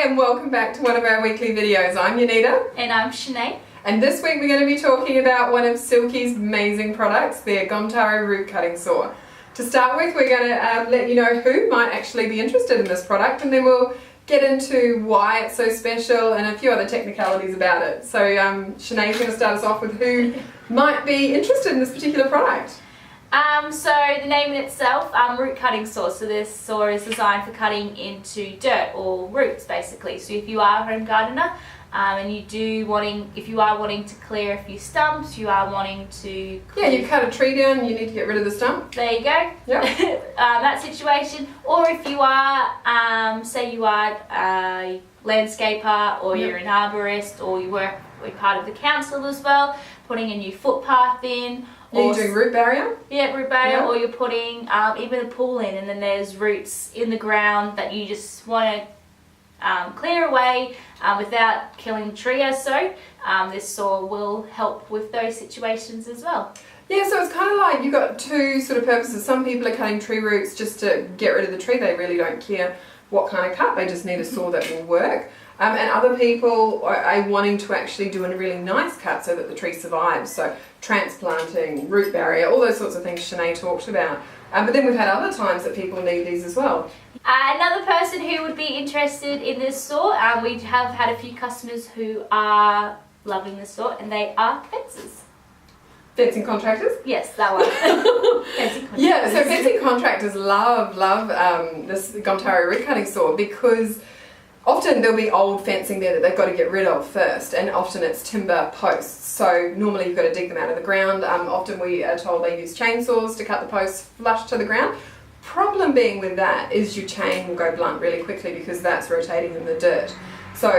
and welcome back to one of our weekly videos. I'm Jannita. And I'm Shenae. And this week we're going to be talking about one of Silky's amazing products, their Gomtaro root cutting saw. To start with, we're going to let you know who might actually be interested in this product, and then we'll get into why it's so special and a few other technicalities about it. So Shenae's going to start us off with who might be interested in this particular product. So the name in itself, root cutting saw. So this saw is designed for cutting into dirt or roots, basically. So if you are a home gardener and if you are wanting to clear a few stumps, you are wanting to you cut a tree down and you need to get rid of the stump. There you go. Yep. That situation. Or if you are, say you are a landscaper, or you're an arborist, or you're part of the council as well, putting a new footpath in. You're doing root barrier? Yeah, root barrier, or you're putting even a pool in, and then there's roots in the ground that you just want to clear away without killing the tree as so. This saw will help with those situations as well. Yeah, so it's kind of like you've got two sort of purposes. Some people are cutting tree roots just to get rid of the tree. They really don't care what kind of cut, they just need a saw that will work. And other people are wanting to actually do a really nice cut so that the tree survives. So transplanting, root barrier, all those sorts of things Shenae talked about. But then we've had other times that people need these as well. Another person who would be interested in this saw, we have had a few customers who are loving this saw, and they are fencers. Fencing contractors? Yes, that one. Fencing contractors. Yeah, so fencing contractors love this Gomtaro root cutting saw because often there'll be old fencing there that they've got to get rid of first, and often it's timber posts. So normally you've got to dig them out of the ground. Often we are told they use chainsaws to cut the posts flush to the ground. Problem being with that is your chain will go blunt really quickly because that's rotating in the dirt. So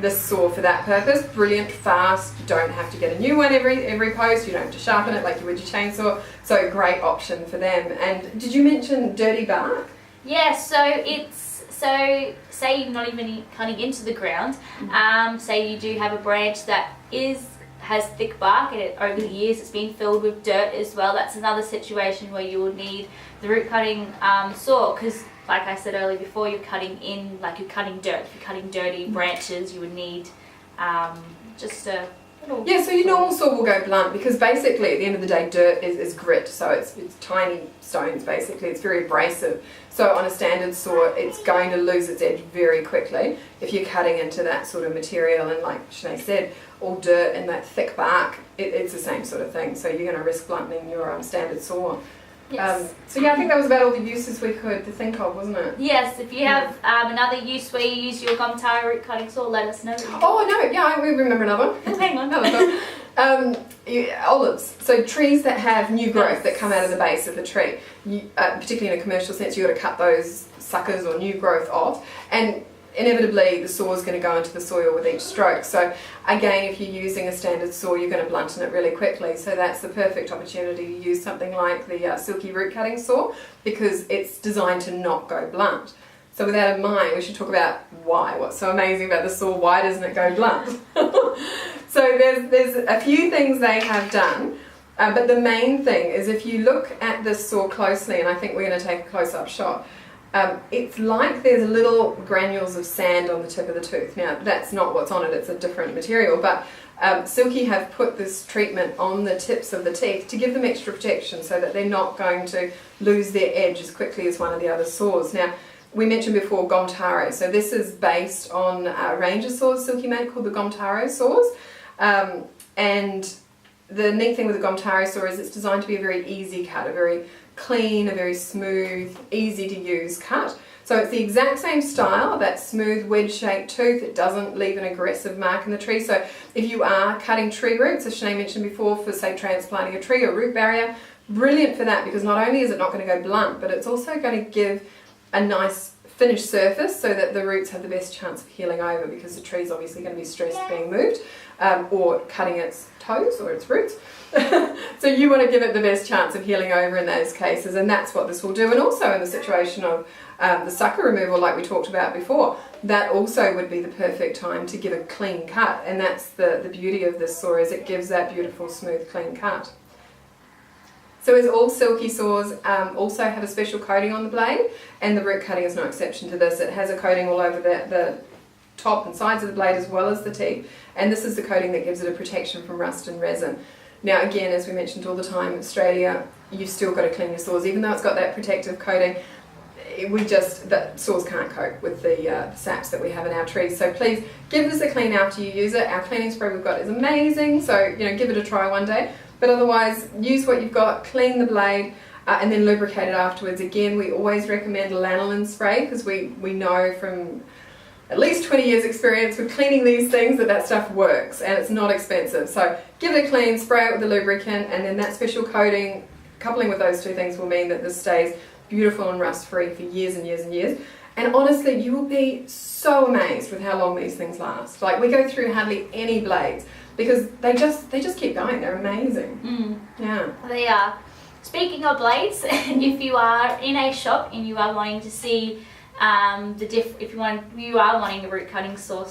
this saw for that purpose, brilliant, fast, you don't have to get a new one every post, you don't have to sharpen it like you would your chainsaw, so great option for them. And did you mention dirty bark? Yeah, so say you're not even cutting into the ground, say you do have a branch that has thick bark, and over the years it's been filled with dirt as well. That's another situation where you will need the root cutting saw, because like I said earlier before, you're cutting dirt. If you're cutting dirty branches, you would need just a little... Yeah, so your normal saw will go blunt because basically at the end of the day dirt is grit, so it's tiny stones basically, it's very abrasive. So on a standard saw it's going to lose its edge very quickly if you're cutting into that sort of material, and like Shenae said, all dirt and that thick bark, it's the same sort of thing, so you're going to risk blunting your standard saw. Yes. So yeah, I think that was about all the uses we could think of, wasn't it? Yes, if you have another use where you use your Gomtaro root cutting saw, let us know. Oh no, yeah, we remember another one. Oh, hang on. Olives, so trees that have new growth that come out of the base of the tree, particularly in a commercial sense, you've got to cut those suckers or new growth off, and inevitably the saw is going to go into the soil with each stroke. So again, if you're using a standard saw, you're going to blunten it really quickly, so that's the perfect opportunity to use something like the Silky root cutting saw, because it's designed to not go blunt. So with that in mind, we should talk about why. What's so amazing about the saw? Why doesn't it go blunt? So there's a few things they have done, but the main thing is if you look at this saw closely, and I think we're going to take a close-up shot, it's like there's little granules of sand on the tip of the tooth. Now that's not what's on it, it's a different material, but Silky have put this treatment on the tips of the teeth to give them extra protection so that they're not going to lose their edge as quickly as one of the other saws. Now we mentioned before Gomtaro, so this is based on a range of saws Silky made called the Gomtaro saws, and the neat thing with the Gomtaro saw is it's designed to be a very easy cut, a very clean, a very smooth, easy to use cut. So it's the exact same style, that smooth wedge-shaped tooth. It doesn't leave an aggressive mark in the tree. So if you are cutting tree roots, as Shenae mentioned before, for say transplanting a tree or root barrier, brilliant for that, because not only is it not going to go blunt, but it's also going to give a nice finished surface so that the roots have the best chance of healing over, because the tree's obviously going to be stressed being moved or cutting its toes or its roots. So you want to give it the best chance of healing over in those cases, and that's what this will do. And also in the situation of the sucker removal like we talked about before, that also would be the perfect time to give a clean cut, and that's the beauty of this saw, is it gives that beautiful smooth clean cut. So as all Silky saws also have a special coating on the blade, and the root cutting is no exception to this. It has a coating all over the top and sides of the blade as well as the teeth, and this is the coating that gives it a protection from rust and resin. Now again, as we mentioned all the time, Australia, you've still got to clean your saws, even though it's got that protective coating. The saws can't cope with the saps that we have in our trees. So please give this a clean after you use it. Our cleaning spray we've got is amazing, so give it a try one day. But otherwise, use what you've got, clean the blade, and then lubricate it afterwards. Again, we always recommend lanolin spray because we know from at least 20 years experience with cleaning these things that stuff works and it's not expensive. So give it a clean, spray it with a lubricant, and then that special coating, coupling with those two things, will mean that this stays beautiful and rust free for years and years and years. And honestly, you will be so amazed with how long these things last. Like, we go through hardly any blades because they just keep going. They're amazing. Yeah, they are. Speaking of blades, if you are in a shop and you are wanting to see you are wanting a root cutting saw,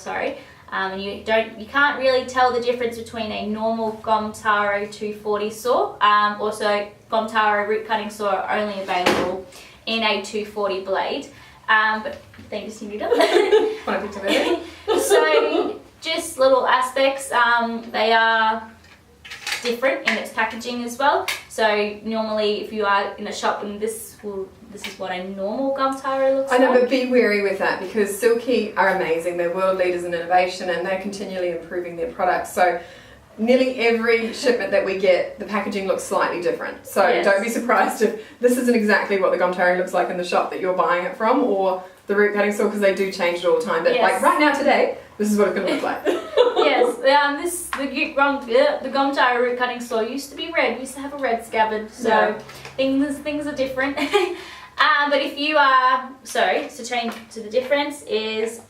and you can't really tell the difference between a normal Gomtaro 240 saw. Also, Gomtaro root cutting saw are only available in a 240 blade. But thanks, Jannita. So, just little aspects. They are different in its packaging as well. So normally, if you are in a shop, and this is what a normal Gomtaro looks like. I know, but be wary with that because Silky are amazing. They're world leaders in innovation and they're continually improving their products. So nearly every shipment that we get, the packaging looks slightly different. So don't be surprised if this isn't exactly what the Gomtaro looks like in the shop that you're buying it from, or the root cutting saw, because they do change it all the time. But like right now today, this is what it's going to look like. The Gomtaro root cutting saw used to be red. We used to have a red scabbard, so things are different. But if you are to change to the difference is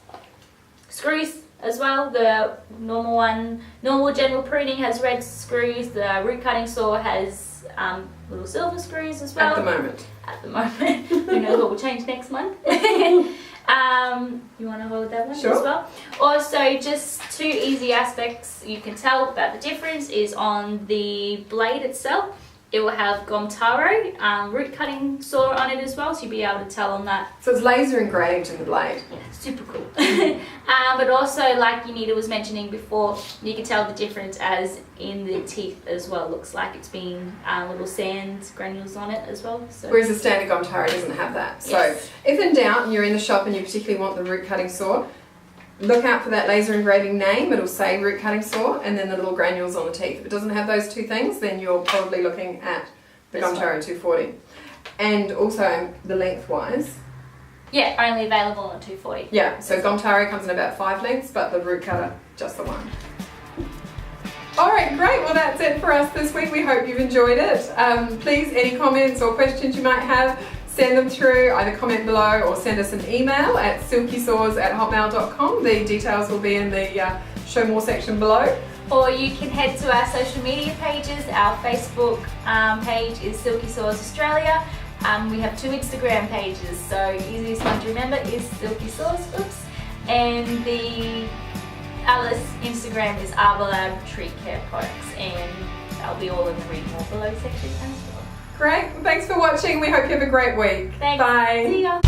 screws as well. The normal general pruning has red screws. The root cutting saw has little silver screws as well. At the moment, who knows what will change next month. You want to hold that one as well? Also, just two easy aspects you can tell about the difference is on the blade itself. It will have Gomtaro root cutting saw on it as well, so you'll be able to tell on that. So it's laser engraved in the blade. Yeah, super cool. But also, like Jannita was mentioning before, you can tell the difference as in the teeth as well. Looks like it's been little sand granules on it as well. So. Whereas the standard Gomtaro doesn't have that. So if in doubt and you're in the shop and you particularly want the root cutting saw, look out for that laser engraving name. It'll say root cutting saw and then the little granules on the teeth. If it doesn't have those two things, then you're probably looking at the Gomtaro 240. And also the lengthwise. Yeah, only available on 240. Yeah, so Gomtaro comes in about 5 lengths, but the root cutter, just the one. Alright, great. Well, that's it for us this week. We hope you've enjoyed it. Please, any comments or questions you might have, send them through, either comment below or send us an email at silkysaws@hotmail.com. The details will be in the show more section below. Or you can head to our social media pages. Our Facebook page is Silky Saws Australia. We have 2 Instagram pages, so easiest one to remember is Silky Saws. And the other Instagram is Arborlab Tree Care Products, and that'll be all in the read more below section as well. Great. Thanks for watching. We hope you have a great week. Thanks. Bye. See ya.